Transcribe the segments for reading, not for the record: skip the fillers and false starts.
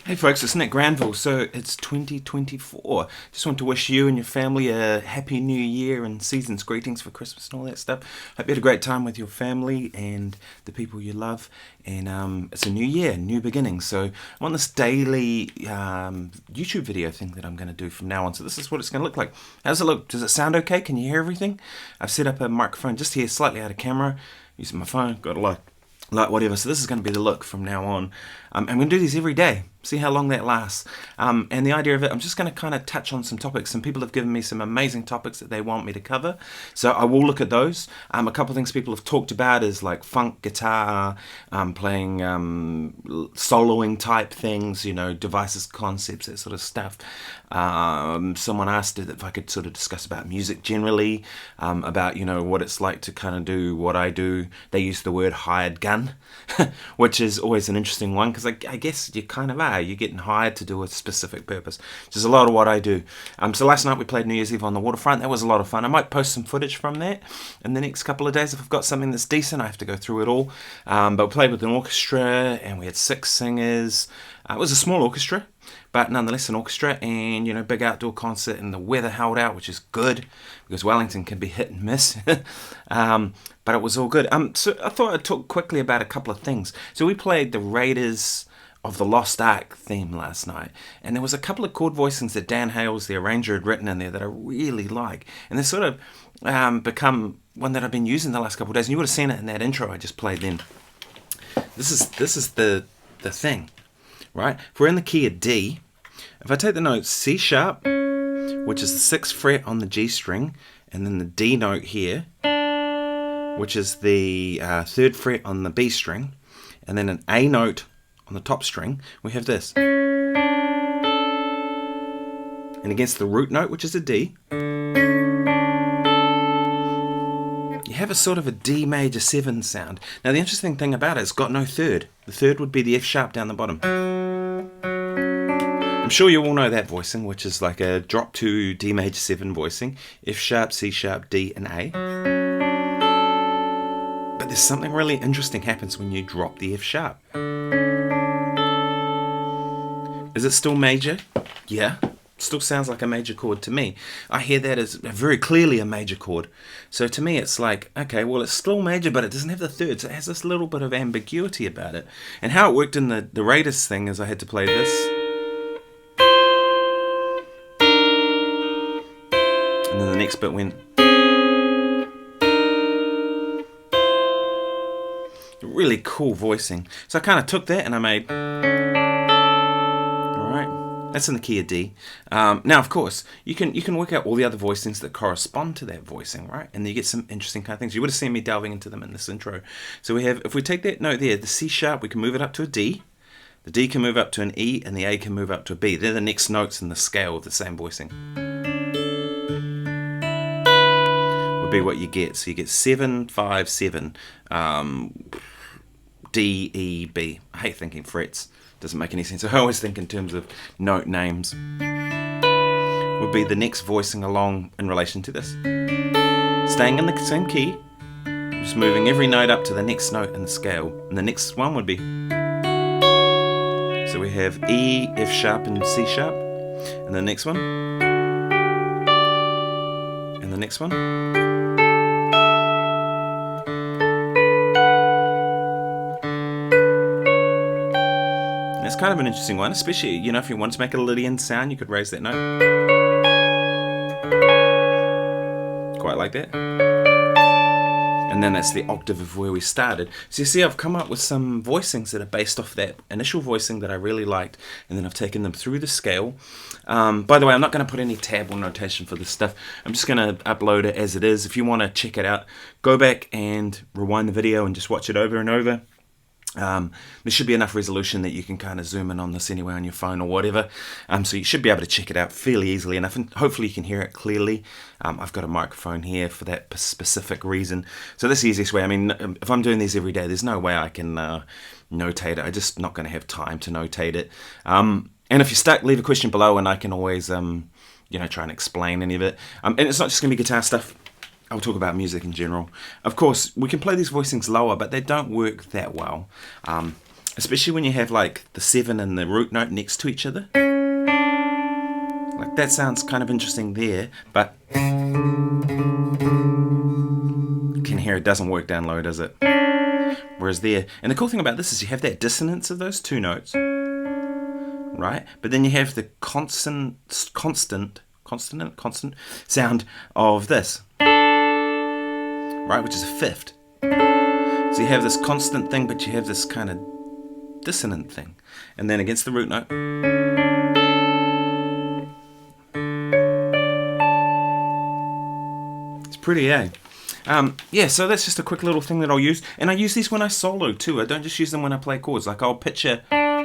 Hey folks, it's Nick Granville. So it's 2024. Just want to wish you and your family a happy new year and season's greetings for Christmas and all that stuff. Hope you had a great time with your family and the people you love. And it's a new year, new beginnings. So I'm on this daily YouTube video thing that I'm going to do from now on. So this is what it's going to look like. How does it look? Does it sound okay? Can you hear everything? I've set up a microphone just here, slightly out of camera, using my phone, got a light whatever. So this is going to be the look from now on. I'm going to do these every day. See how long that lasts. And the idea of it, I'm just going to kind of touch on some topics. Some people have given me some amazing topics that they want me to cover. So I will look at those. A couple of things people have talked about is like funk guitar, playing soloing type things, devices, concepts, that sort of stuff. Someone asked if I could sort of discuss about music generally, about, what it's like to kind of do what I do. They use the word hired gun, which is always an interesting one because I guess you kind of are. You're getting hired to do a specific purpose, which is a lot of what I do. So last night we played New Year's Eve on the waterfront. That was a lot of fun. I might post some footage from that in the next couple of days if I've got something that's decent. I have to go through it all. But we played with an orchestra and we had 6 singers. It was a small orchestra, but nonetheless an orchestra, and big outdoor concert, and the weather held out, which is good because Wellington can be hit and miss. But it was all good. So I thought I'd talk quickly about a couple of things. So we played the Raiders of the Lost Ark theme last night, and there was a couple of chord voicings that Dan Hales, the arranger, had written in there that I really like, and they sort of become one that I've been using the last couple of days, and you would have seen it in that intro I just played then. This is the thing, right? If we're in the key of D, if I take the note C sharp, which is the 6th fret on the G string, and then the D note here, which is the 3rd fret on the B string, and then an A note on the top string, we have this. And against the root note, which is a D, you have a sort of a D major 7 sound. Now the interesting thing about it, it's got no third. The third would be the F sharp down the bottom. I'm sure you all know that voicing, which is like a drop 2 D major 7 voicing. F sharp, C sharp, D and A. But there's something really interesting happens when you drop the F sharp. Is it still major? Yeah. Still sounds like a major chord to me. I hear that as very clearly a major chord. So to me it's like, okay, well it's still major, but it doesn't have the third, so it has this little bit of ambiguity about it. And how it worked in the Raiders thing is I had to play this. And then the next bit went. Really cool voicing. So I kind of took that and I made. That's in the key of D. Now, of course, you can work out all the other voicings that correspond to that voicing, right? And you get some interesting kind of things. You would have seen me delving into them in this intro. So we have, if we take that note there, the C sharp, we can move it up to a D. The D can move up to an E, and the A can move up to a B. They're the next notes in the scale of the same voicing. Would be what you get. So you get 7, 5, 7. D, E, B. I hate thinking frets. Doesn't make any sense. I always think in terms of note names. Would be the next voicing along in relation to this. Staying in the same key, just moving every note up to the next note in the scale. And the next one would be. So we have E, F sharp, and C sharp. And the next one. And the next one. It's kind of an interesting one, especially, if you want to make a Lydian sound, you could raise that note. Quite like that. And then that's the octave of where we started. So you see, I've come up with some voicings that are based off that initial voicing that I really liked, and then I've taken them through the scale. By the way, I'm not going to put any tab or notation for this stuff. I'm just going to upload it as it is. If you want to check it out, go back and rewind the video and just watch it over and over. There should be enough resolution that you can kind of zoom in on this anyway on your phone or whatever, so you should be able to check it out fairly easily enough, and hopefully you can hear it clearly. I've got a microphone here for that specific reason, so that's the easiest way. I mean, if I'm doing these every day, there's no way I can notate it. I'm just not going to have time to notate it, and if you're stuck, leave a question below and I can always try and explain any of it, and it's not just going to be guitar stuff. I'll talk about music in general. Of course, we can play these voicings lower, but they don't work that well. especially when you have like the 7 and the root note next to each other. Like that sounds kind of interesting there, but you can hear it doesn't work down low, does it? Whereas there, and the cool thing about this is you have that dissonance of those two notes, right? But then you have the constant sound of this, right? Which is a fifth. So you have this constant thing, but you have this kind of dissonant thing. And then against the root note, it's pretty, eh? Yeah, so that's just a quick little thing that I'll use. And I use these when I solo too. I don't just use them when I play chords. Like I'll picture... I'll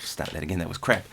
start that again, that was crap.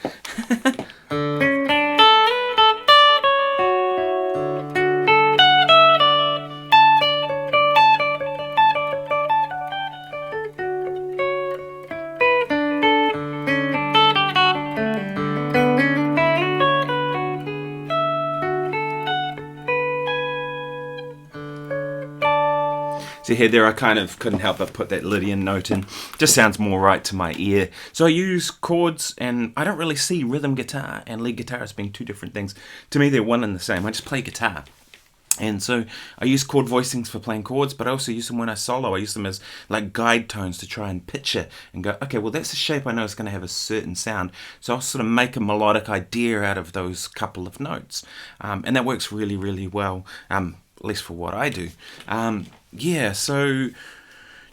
So here, there I kind of couldn't help but put that Lydian note in. Just sounds more right to my ear. So I use chords, and I don't really see rhythm guitar and lead guitar as being two different things. To me, they're one and the same. I just play guitar. And so I use chord voicings for playing chords, but I also use them when I solo. I use them as like guide tones to try and picture and go, okay, well, that's a shape I know is going to have a certain sound. So I'll sort of make a melodic idea out of those couple of notes. And that works really, really well, at least for what I do. Yeah, so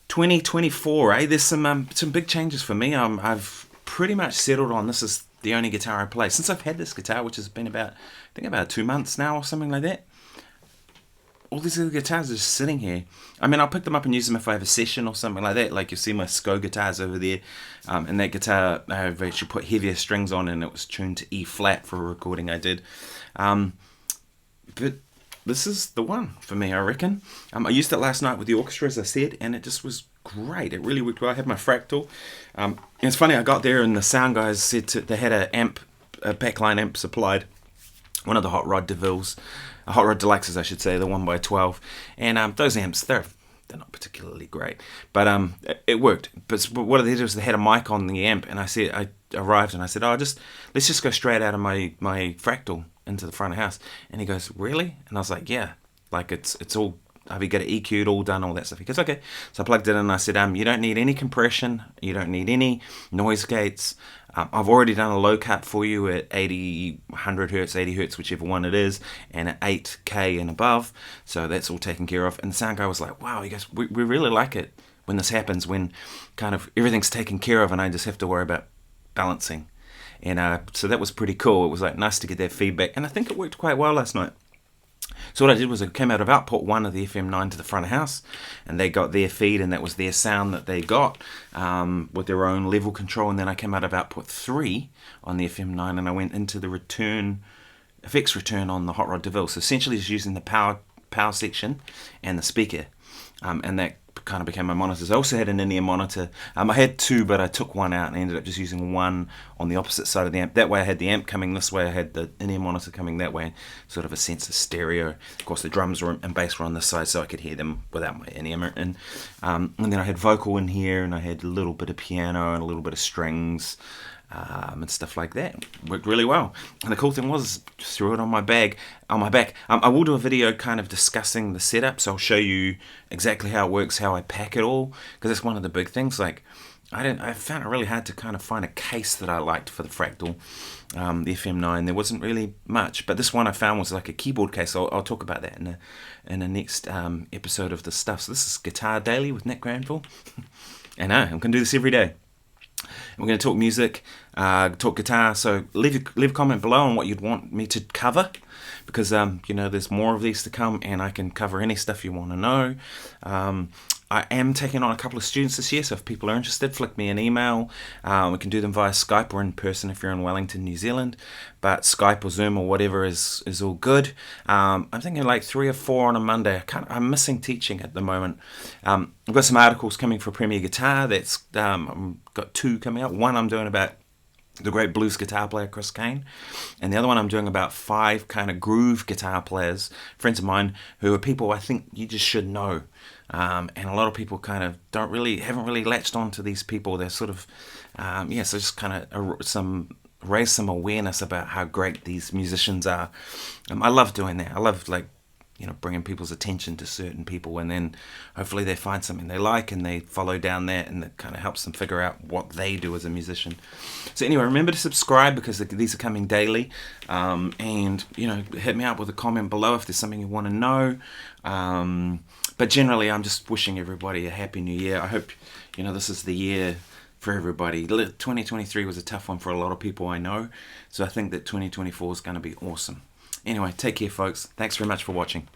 2024, There's some big changes for me. I've pretty much settled on this is the only guitar I play. Since I've had this guitar, which has been about 2 months now or something like that, all these other guitars are just sitting here. I mean, I'll pick them up and use them if I have a session or something like that. Like you see my SCO guitars over there. And that guitar, I've actually put heavier strings on, and it was tuned to E flat for a recording I did. But this is the one for me, I reckon. I used it last night with the orchestra, as I said, and it just was great. It really worked well. I had my Fractal. And it's funny, I got there and the sound guys said they had a backline amp supplied, one of the Hot Rod DeVilles, Hot Rod Deluxes, I should say, the 1x12. And those amps, they're not particularly great, but it worked. But what they did was they had a mic on the amp, and I arrived and I said, let's just go straight out of my Fractal into the front of the house. And he goes, really? And I was like, yeah, like it's all, I've got it EQ'd, all done, all that stuff. He goes, okay. So I plugged it in and I said, you don't need any compression, you don't need any noise gates. I've already done a low cut for you at 80, 100 hertz, 80 hertz, whichever one it is, and at 8K and above. So that's all taken care of. And the sound guy was like, wow, he goes, we really like it when this happens, when kind of everything's taken care of and I just have to worry about balancing. And so that was pretty cool. It was like nice to get that feedback, and I think it worked quite well last night. So what I did was I came out of output 1 of the FM9 to the front of house, and they got their feed, and that was their sound that they got with their own level control. And then I came out of output 3 on the FM9, and I went into the effects return on the Hot Rod DeVille. So essentially just using the power section and the speaker, and that kind of became my monitors. I also had an in-ear monitor. I had 2, but I took 1 out and ended up just using 1 on the opposite side of the amp. That way I had the amp coming this way, I had the in-ear monitor coming that way, sort of a sense of stereo. Of course the drums and bass were on this side, so I could hear them without my in-ear in. And then I had vocal in here, and I had a little bit of piano and a little bit of strings, and stuff like that. Worked really well. And the cool thing was, just threw it on my back. I will do a video kind of discussing the setup, so I'll show you exactly how it works, how I pack it all, because that's one of the big things. Like, I found it really hard to kind of find a case that I liked for the Fractal, the FM9. There wasn't really much, but this one I found was like a keyboard case. I'll talk about that in the next episode of the stuff. So this is Guitar Daily with Nick Granville. And I'm going to do this every day. We're going to talk music, talk guitar, so leave a comment below on what you'd want me to cover, because there's more of these to come, and I can cover any stuff you want to know. I am taking on a couple of students this year, so if people are interested, flick me an email. We can do them via Skype or in person if you're in Wellington, New Zealand, but Skype or Zoom or whatever is all good. I'm thinking like 3 or 4 on a Monday. I'm missing teaching at the moment. I've got some articles coming for Premier Guitar. I've got 2 coming out. One I'm doing about the great blues guitar player Chris Kane, and the other one I'm doing about 5 kind of groove guitar players, friends of mine, who are people I think you just should know. And a lot of people kind of haven't really latched on to these people. They're sort of, so just kind of raise some awareness about how great these musicians are. I love doing that. I love bringing people's attention to certain people, and then hopefully they find something they like and they follow down that, and that kind of helps them figure out what they do as a musician. So anyway, remember to subscribe, because these are coming daily, and hit me up with a comment below if there's something you want to know. But generally, I'm just wishing everybody a happy new year. I hope this is the year for everybody. 2023 was a tough one for a lot of people I know, so I think that 2024 is going to be awesome. Anyway, take care, folks. Thanks very much for watching.